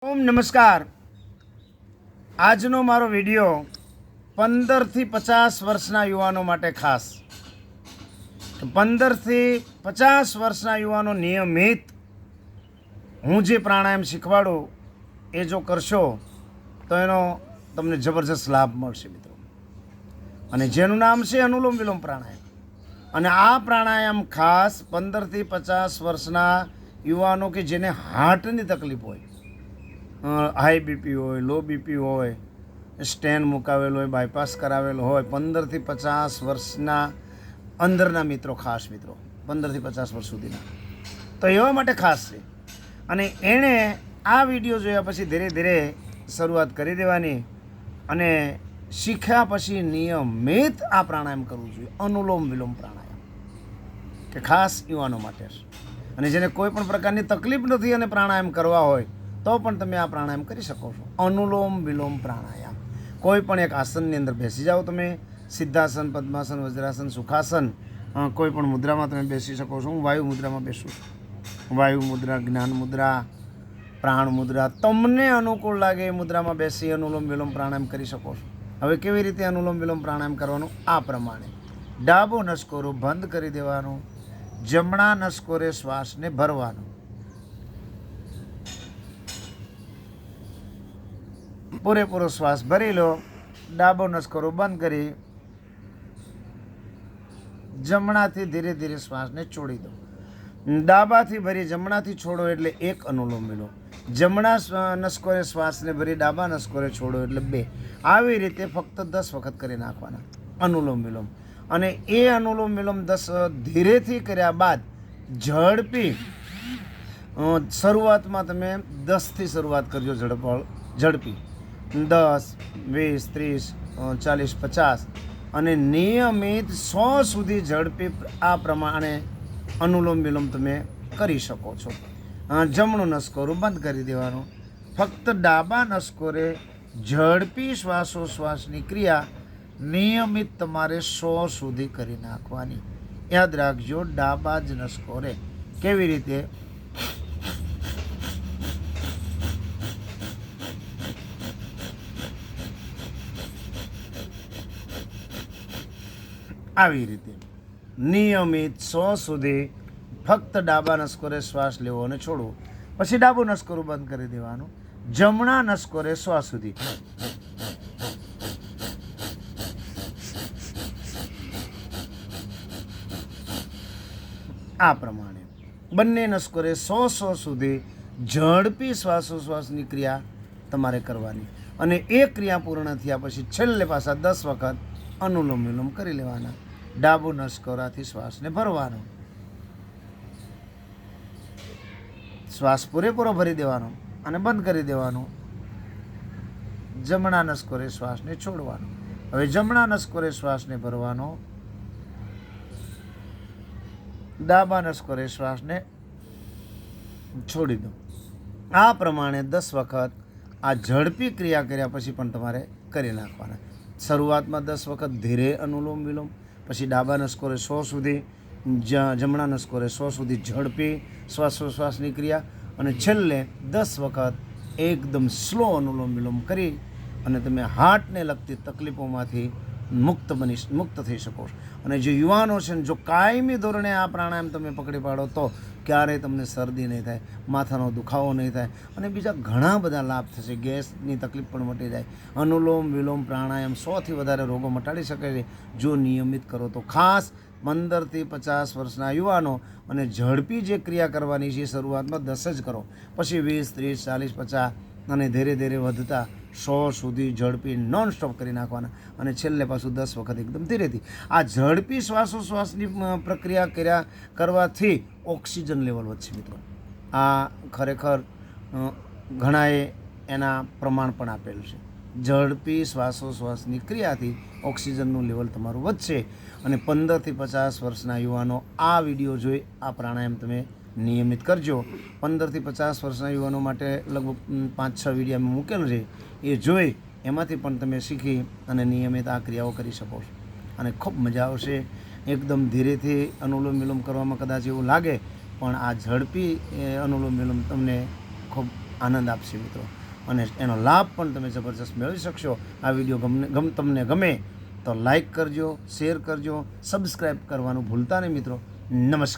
ઓમ નમસ્કાર। આજનો મારો વિડીયો 15 થી 50 વર્ષના યુવાનો માટે ખાસ। 15 થી 50 વર્ષના યુવાનો નિયમિત હું જે પ્રાણાયામ શીખવાડું એ જો કરશો તો એનો તમને જબરજસ્ત લાભ મળશે મિત્રો। અને જેનું નામ છે અનુલોમ વિલોમ પ્રાણાયામ। અને આ પ્રાણાયામ ખાસ 15 થી 50 વર્ષના યુવાનો કે જેને હાર્ટની તકલીફ હોય, હાઈ બીપી હોય, લો બીપી હોય, સ્ટેન મુકાવેલો હોય, બાયપાસ કરાવેલો હોય, 15 થી 50 વર્ષના અંદરના મિત્રો, ખાસ મિત્રો 15 થી 50 વર્ષ સુધીના, તો એવા માટે ખાસ છે। અને એણે આ વિડીયો જોયા પછી ધીરે ધીરે શરૂઆત કરી દેવાની અને શીખ્યા પછી નિયમિત આ પ્રાણાયામ કરવું જોઈએ, અનુલોમ વિલોમ પ્રાણાયામ, કે ખાસ યુવાનો માટે છે। અને જેને કોઈ પણ પ્રકારની તકલીફ નથી અને પ્રાણાયામ કરવા હોય તો પણ તમે આ પ્રાણાયામ કરી શકો છો, અનુલોમ વિલોમ પ્રાણાયામ। કોઈ પણ એક આસનની અંદર બેસી જાઓ, તમે સિદ્ધાસન, પદ્માસન, વજ્રાસન, સુખાસન, કોઈ પણ મુદ્રામાં તમે બેસી શકો છો। હું વાયુ મુદ્રામાં બેસું છું, વાયુ મુદ્રા, જ્ઞાન મુદ્રા, પ્રાણ મુદ્રા, તમને અનુકૂળ લાગે એ મુદ્રામાં બેસી અનુલોમ વિલોમ પ્રાણાયામ કરી શકો છો। હવે કેવી રીતે અનુલોમ વિલોમ પ્રાણાયામ કરવાનું? આ પ્રમાણે ડાબો નસકોરો બંધ કરી દેવાનો, જમણા નસકોરે શ્વાસને ભરવાનો, પૂરેપૂરો શ્વાસ ભરી લો, ડાબો નસકોરો બંધ કરી જમણાથી ધીરે ધીરે શ્વાસને છોડી દો। ડાબાથી ભરી જમણાથી છોડો એટલે એક અનુલોમ વિલોમ, જમણા નસકોરે શ્વાસને ભરી ડાબા નસકોરે છોડો એટલે 2। આવી રીતે ફક્ત 10 વખત કરી નાખવાના અનુલોમ વિલોમ। અને એ અનુલોમ વિલોમ 10 ધીરેથી કર્યા બાદ ઝડપી, શરૂઆતમાં તમે 10થી શરૂઆત કરજો, ઝડપી 10, 20, 30, 40, 50 અને નિયમિત 100 સુધી ઝડપી આ પ્રમાણે અનુલોમ વિલોમ તમે કરી શકો છો। જમણું નસકોરું બંધ કરી દેવાનું, ફક્ત ડાબા નસકોરે ઝડપી શ્વાસોશ્વાસની ક્રિયા નિયમિત તમારે 100 સુધી કરી નાખવાની। યાદ રાખજો, ડાબા જ નસકોરે। કેવી રીતે? આવી રીતે નિયમિત 100 સુધી ફક્ત ડાબા નસકોરે શ્વાસ લેવો અને છોડવો, પછી ડાબું નસકોરું બંધ કરી દેવાનું, જમણા નસકોરે શ્વાસ સુધી, આ પ્રમાણે બંને નસકોરે 100 સુધી ઝડપી શ્વાસોશ્વાસની ક્રિયા તમારે કરવાની। અને એ ક્રિયા પૂર્ણ થયા પછી છેલ્લે પાછા 10 વખત અનુલોમ વિલોમ કરી લેવાના, ડાબુ નસકોરાથી શ્વાસને ભરવાનો, શ્વાસ પૂરેપૂરો ભરી દેવાનો અને બંધ કરી દેવાનો, જમણા નસકોરે શ્વાસને છોડવાનો। હવે જમણા નસકોરે શ્વાસને ભરવાનો, ડાબા નસકોરે શ્વાસને છોડી દો। આ પ્રમાણે 10 વખત આ ઝડપી ક્રિયા કર્યા પછી પણ તમારે કરી નાખવાના। શરૂઆતમાં 10 વખત ધીરે અનુલોમ વિલોમ, પછી ડાબા નસકોરે 100 સુધી, જમણા નસકોરે 100 સુધી ઝડપી શ્વાસોશ્વાસની ક્રિયા, અને છેલ્લે 10 વખત એકદમ સ્લો અનુલોમ વિલોમ કરી અને તમે હાર્ટને લગતી તકલીફોમાંથી મુક્ત થઈ શકો છો। અને જે યુવાનો છે ને, જો કાયમી ધોરણે આ પ્રાણાયામ તમે પકડી પાડો તો ક્યારેય તમને શરદી નહીં થાય, માથાનો દુખાવો નહીં થાય અને બીજા ઘણા બધા લાભ થશે, ગેસની તકલીફ પણ મટી જાય। અનુલોમ વિલોમ પ્રાણાયામ 100થી વધારે રોગો મટાડી શકે છે જો નિયમિત કરો તો। ખાસ 15 થી 50 વર્ષના યુવાનો, અને ઝડપી જે ક્રિયા કરવાની છે શરૂઆતમાં 10 જ કરો, પછી 20, 30, 40, 50 અને ધીરે ધીરે વધતા 100 સુધી ઝડપી નોન સ્ટોપ કરી નાખવાના, અને છેલ્લે પાછું 10 વખત એકદમ ધીરેથી। આ ઝડપી શ્વાસોશ્વાસની પ્રક્રિયા કરવાથી ઓક્સિજન લેવલ વધશે મિત્રો। આ ખરેખર ઘણાએ એના પ્રમાણ પણ આપેલું છે। ઝડપી શ્વાસોશ્વાસની ક્રિયાથી ઓક્સિજનનું લેવલ તમારું વધશે। અને 15 થી 50 વર્ષના યુવાનો આ વિડીયો જોઈ આ પ્રાણાયામ તમે નિયમિત કરજો। 15 થી 50 વર્ષના યુવાનો માટે લગભગ 5-6 વિડીયો અમે મૂકેલું છે, એ જોઈ એમાંથી પણ તમે શીખી અને નિયમિત આ ક્રિયાઓ કરી શકો છો અને ખૂબ મજા આવશે। એકદમ ધીરેથી અનુલોમ વિલોમ કરવામાં કદાચ એવું લાગે, પણ આ ઝડપી અનુલોમ વિલોમ તમને ખૂબ આનંદ આપશે મિત્રો, અને એનો લાભ પણ તમે જબરજસ્ત મેળવી શકશો. આ વિડીયો તમને ગમે તો લાઈક કરજો, શેર કરજો, સબસ્ક્રાઈબ કરવાનું ભૂલતા નહીં મિત્રો. નમસ્કાર.